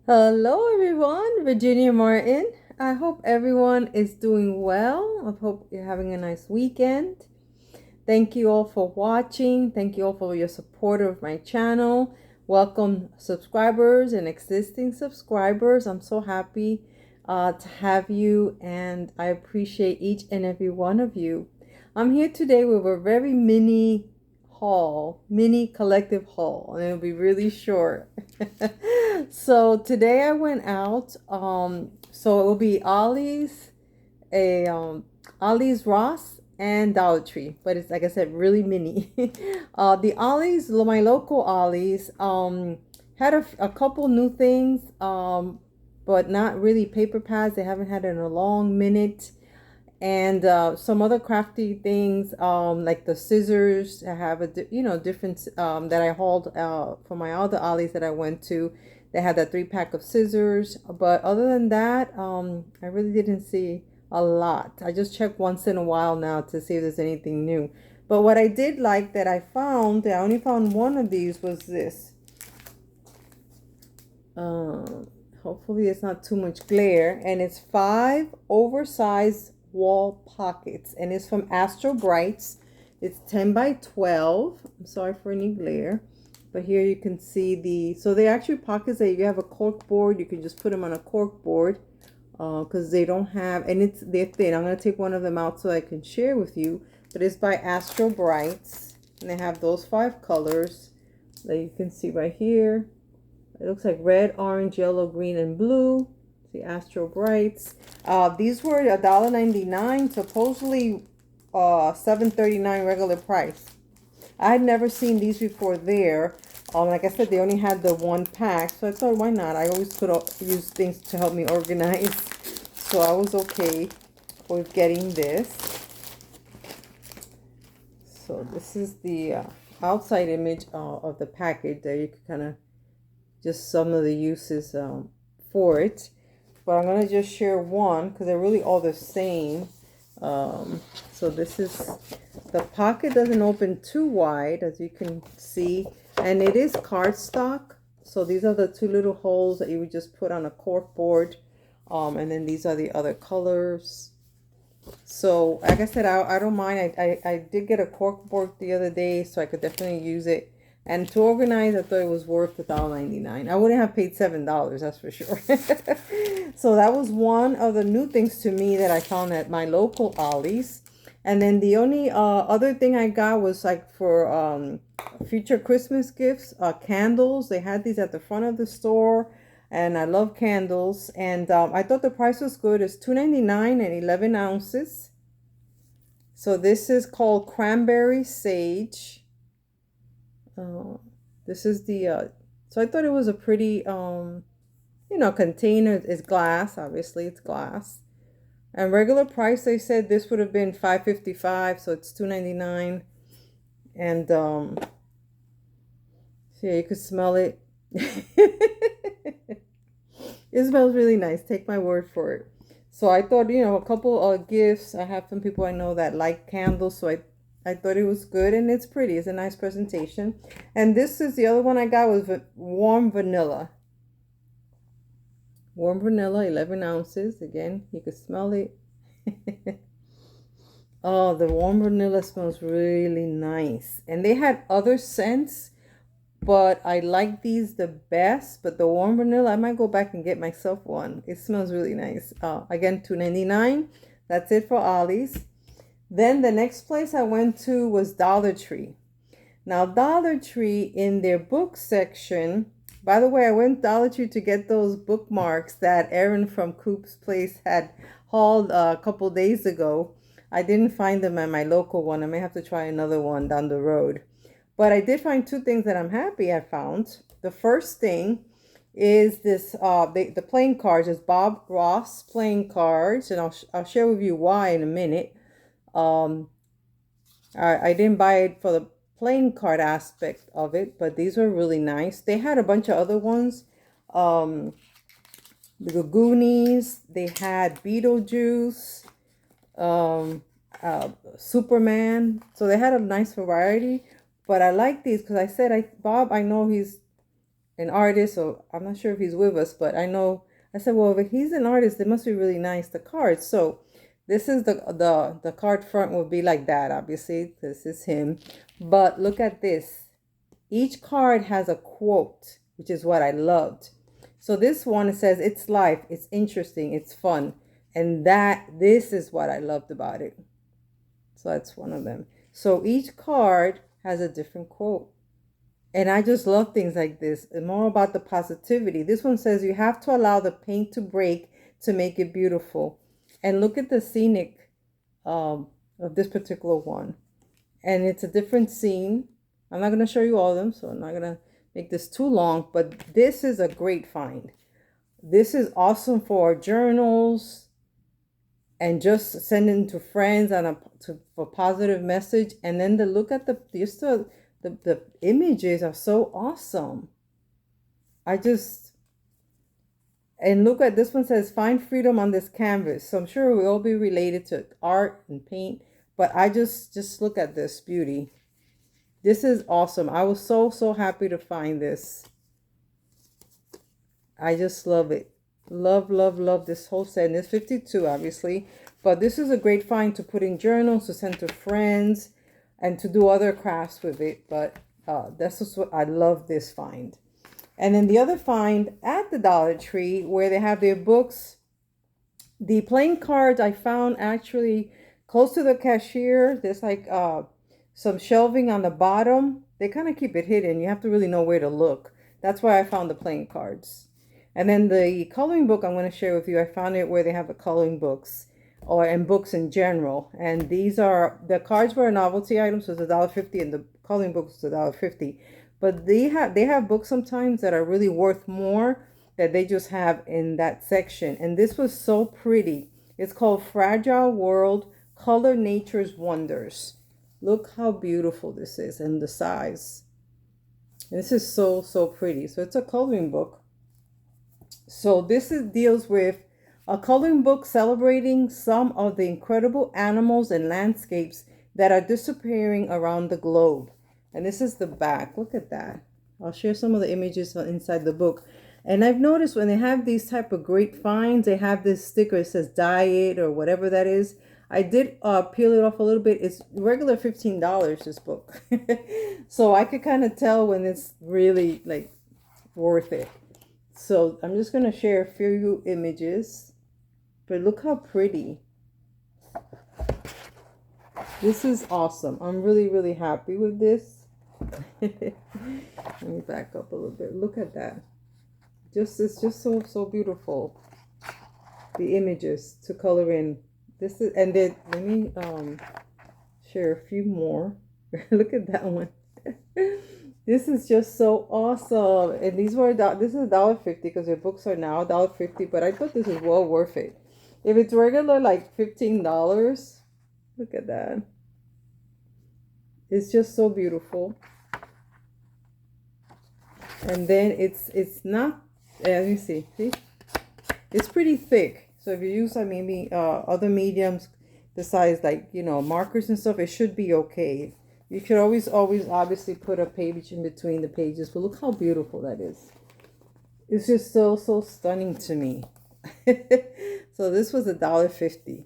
Hello, everyone. Virginia Martin. I hope everyone is doing well. I hope you're having a nice weekend. Thank you all for watching. Thank you all for your support of my channel. Welcome, subscribers and existing subscribers. I'm so happy to have you, and I appreciate each and every one of you. I'm here today with a very mini collective haul, and it'll be really short. So today I went out. So it will be Ollie's, Ross, and Dollar Tree, but it's like I said, really mini. The Ollie's, my local Ollie's, had a couple new things, but not really paper pads. They haven't had it in a long minute, and some other crafty things, like the scissors. I have different that I hauled for my other Ollie's that I went to. They had that 3 pack of scissors, but other than that, I really didn't see a lot. I just check once in a while now to see if there's anything new. But what I did like that I only found one of these, was this. Hopefully it's not too much glare, and it's 5 oversized wall pockets, and it's from Astro Brights. It's 10 by 12. I'm sorry for any glare, but here you can see so they're actually pockets that you have a cork board. You can just put them on a cork board, because they don't have, and they're thin. I'm going to take one of them out so I can share with you, but it's by Astro Brights, and they have those 5 colors that you can see right here. It looks like red, orange, yellow, green, and blue. The Astro Brights. These were $1.99, supposedly $7.39 regular price. I had never seen these before there. Like I said, they only had the 1 pack, so I thought, why not? I always could use things to help me organize, so I was okay with getting this. So this is the outside image of the package. There you can kind of just some of the uses for it, but I'm gonna just share one because they're really all the same. So this is, the pocket doesn't open too wide, as you can see, and it is cardstock. So these are the 2 little holes that you would just put on a cork board, and then these are the other colors. So like I said, I don't mind. I did get a cork board the other day, so I could definitely use it. And to organize, I thought it was worth $1.99. I wouldn't have paid $7, that's for sure. So that was one of the new things to me that I found at my local Ollie's. And then the only other thing I got was like for future Christmas gifts, candles. They had these at the front of the store, and I love candles. And I thought the price was good. It's $2.99 and 11 ounces. So this is called Cranberry Sage. This is the so I thought it was a pretty container. It's glass, obviously it's glass, and regular price, they said this would have been $5.55, so it's $2.99. And so yeah, you could smell it. It smells really nice, take my word for it. So I thought, a couple of gifts. I have some people I know that like candles, so I thought it was good, and it's pretty. It's a nice presentation. And this is the other one I got, was warm vanilla. Warm vanilla, 11 ounces. Again, you can smell it. Oh, the warm vanilla smells really nice. And they had other scents, but I like these the best. But the warm vanilla, I might go back and get myself one. It smells really nice. Again, $2.99. That's it for Ollie's. Then the next place I went to was Dollar Tree. Now, Dollar Tree, in their book section, by the way, I went Dollar Tree to get those bookmarks that Erin from Coop's Place had hauled a couple days ago. I didn't find them at my local one. I may have to try another one down the road. But I did find 2 things that I'm happy I found. The first thing is this, the playing cards. Is Bob Ross playing cards, and I'll share with you why in a minute. I didn't buy it for the playing card aspect of it, but these were really nice. They had a bunch of other ones. The Goonies, they had Beetlejuice, Superman. So they had a nice variety. But I like these because I said, Bob, I know he's an artist, so I'm not sure if he's with us, but I know I said, well, if he's an artist, it must be really nice, the cards. So this is the card front will be like that, obviously. This is him. But look at this. Each card has a quote, which is what I loved. So this one says, it's life, it's interesting, it's fun. And this is what I loved about it. So that's one of them. So each card has a different quote. And I just love things like this. And more about the positivity. This one says you have to allow the paint to break to make it beautiful. And look at the scenic of this particular one. And it's a different scene. I'm not going to show you all of them, so I'm not going to make this too long. But this is a great find. This is awesome for journals and just sending to friends on for positive message. And then to look at the images are so awesome. And look at this one says, find freedom on this canvas. So I'm sure we'll all be related to art and paint, but I just look at this beauty. This is awesome. I was so happy to find this. I just love it. Love this whole set. And it's 52, obviously, but this is a great find to put in journals, to send to friends, and to do other crafts with it. But that's just what I love, this find. And then the other find at the Dollar Tree, where they have their books, the playing cards I found actually close to the cashier. There's like some shelving on the bottom. They kind of keep it hidden. You have to really know where to look. That's why I found the playing cards. And then the coloring book I'm going to share with you, I found it where they have the coloring books and books in general. And these are, the cards were a novelty item, so it's $1.50, and the coloring books is $1.50. But they have books sometimes that are really worth more that they just have in that section. And this was so pretty. It's called Fragile World, Color Nature's Wonders. Look how beautiful this is, and the size. And this is so pretty. So it's a coloring book. So this deals with a coloring book celebrating some of the incredible animals and landscapes that are disappearing around the globe. And this is the back. Look at that. I'll share some of the images inside the book. And I've noticed when they have these type of great finds, they have this sticker. It says diet or whatever that is. I did peel it off a little bit. It's regular $15, this book. So I could kind of tell when it's really like worth it. So I'm just going to share a few images. But look how pretty. This is awesome. I'm really happy with this. Let me back up a little bit. Look at that. It's just so beautiful. The images to color in. This is, and then let me share a few more. Look at that one. This is just so awesome. And these were this is $1.50 because their books are now $1.50, but I thought this is well worth it. If it's regular like $15, look at that. It's just so beautiful. And then it's not, let me see, it's pretty thick. So if you use maybe other mediums besides like, you know, markers and stuff, it should be okay. You should always obviously put a page in between the pages, but look how beautiful that is. It's just so stunning to me. So this was $1.50.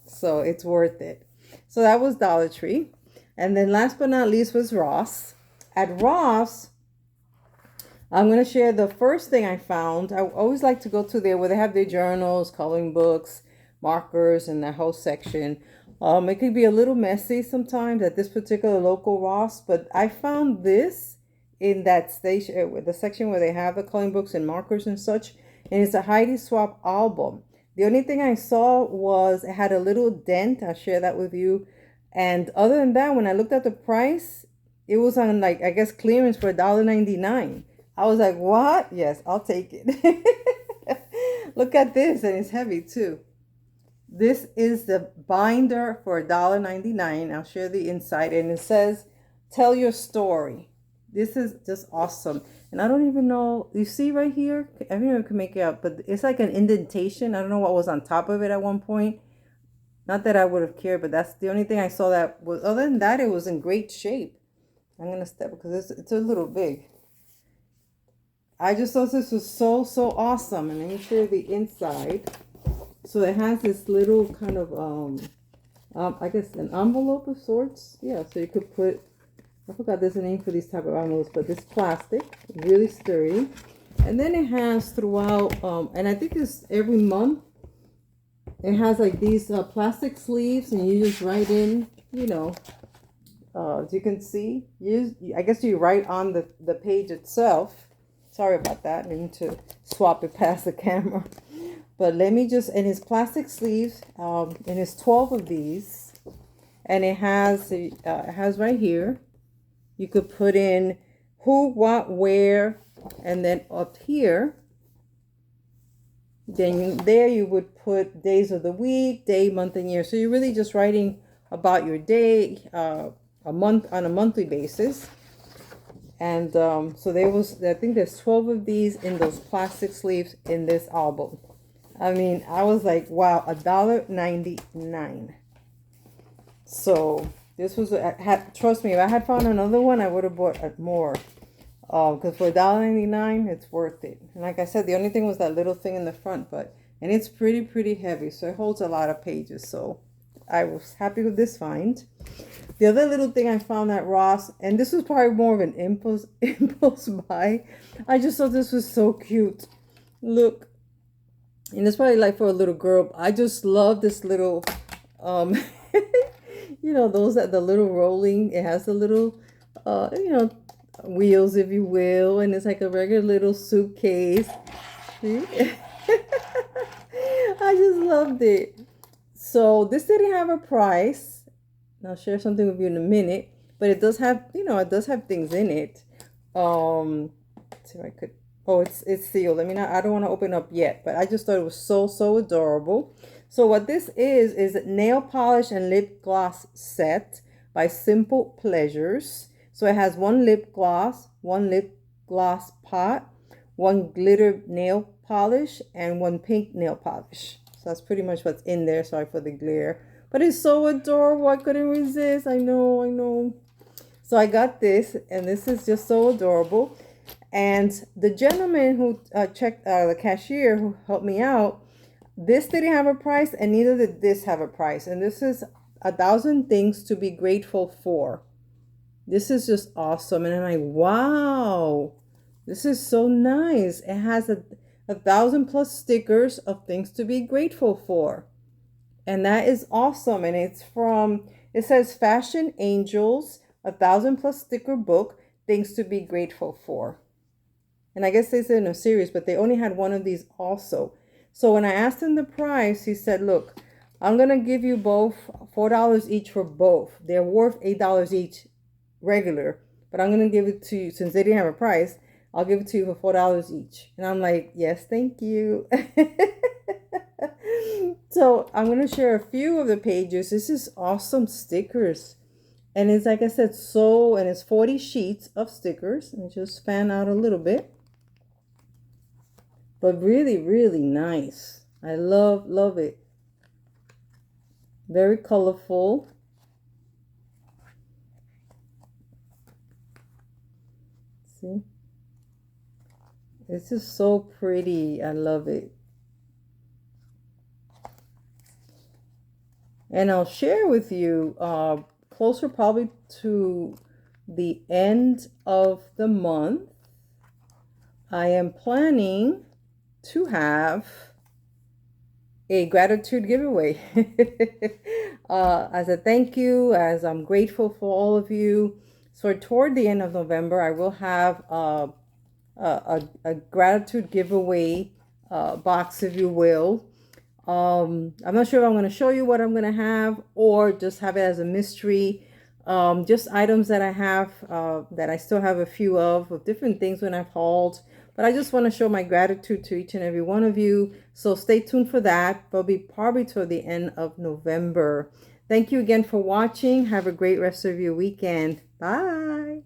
So it's worth it. So that was Dollar Tree. And then last but not least was Ross. At Ross, I'm going to share the first thing I found. I always like to go to there where they have their journals, coloring books, markers, and that whole section. It could be a little messy sometimes at this particular local Ross, but I found this in that station, the section where they have the coloring books and markers and such. And it's a Heidi Swapp album. The only thing I saw was it had a little dent. I'll share that with you. And other than that, when I looked at the price, it was on like, I guess, clearance for $1.99. I was like, what? Yes, I'll take it. Look at this, and it's heavy too. This is the binder for $1.99. I'll share the inside, and it says, tell your story. This is just awesome. And I don't even know, you see right here? I don't know if I can make it out, but it's like an indentation. I don't know what was on top of it at one point. Not that I would have cared, but that's the only thing I saw that was, other than that, it was in great shape. I'm going to step because it's a little big. I just thought this was so, so awesome. And let me show you the inside. So it has this little kind of, I guess an envelope of sorts. Yeah, so you could put, I forgot there's a name for these type of envelopes, but this plastic, really sturdy. And then it has throughout, and I think it's every month, it has like these plastic sleeves, and you just write in, as you can see, I guess you write on the page itself. Sorry about that. I need to swap it past the camera. But let me just, and it's plastic sleeves, and it's 12 of these. And it has right here, you could put in who, what, where, and then up here, then there you would put days of the week, day, month, and year. So you're really just writing about your day, a month on a monthly basis. And so there was, I think there's 12 of these in those plastic sleeves in this album. I mean, I was like, wow, $1.99. So this was, trust me, if I had found another one, I would have bought more. Because for $1.99, it's worth it. And like I said, the only thing was that little thing in the front, and it's pretty heavy, so it holds a lot of pages. So I was happy with this find. The other little thing I found at Ross, and this was probably more of an impulse buy. I just thought this was so cute. Look, and it's probably like for a little girl. I just love this little, those that the little rolling. It has the little, wheels, if you will, and it's like a regular little suitcase. See? I just loved it. So this didn't have a price. I'll share something with you in a minute, but it does have, it does have things in it. Let's see if I could. Oh, it's sealed. I mean, I don't want to open up yet, but I just thought it was so adorable. So what this is nail polish and lip gloss set by Simple Pleasures. So it has one lip gloss pot, one glitter nail polish, and one pink nail polish. So that's pretty much what's in there. Sorry for the glare. But it's so adorable. I couldn't resist. I know. So I got this, and this is just so adorable. And the gentleman who checked, the cashier who helped me out, this didn't have a price, and neither did this have a price. And this is 1,000 things to be grateful for. This is just awesome. And I'm like, wow, this is so nice. It has 1,000 plus stickers of things to be grateful for. And that is awesome. And it's it says Fashion Angels, 1,000 plus sticker book, things to be grateful for. And I guess it's in a series, but they only had one of these also. So when I asked him the price, he said, look, I'm going to give you both $4 each for both. They're worth $8 each regular, but I'm going to give it to you, since they didn't have a price, I'll give it to you for $4 each. And I'm like, yes, thank you. So I'm going to share a few of the pages. This is awesome stickers. And it's, like I said, and it's 40 sheets of stickers. And just fan out a little bit. But really nice. I love it. Very colorful. See? It's just so pretty. I love it. And I'll share with you closer probably to the end of the month, I am planning to have a gratitude giveaway as a thank you, as I'm grateful for all of you. So toward the end of November, I will have a gratitude giveaway box, if you will. I'm not sure if I'm going to show you what I'm going to have, or just have it as a mystery. Just items that I have, that I still have a few of different things when I've hauled. But I just want to show my gratitude to each and every one of you. So stay tuned for that. They'll be probably toward the end of November. Thank you again for watching. Have a great rest of your weekend. Bye.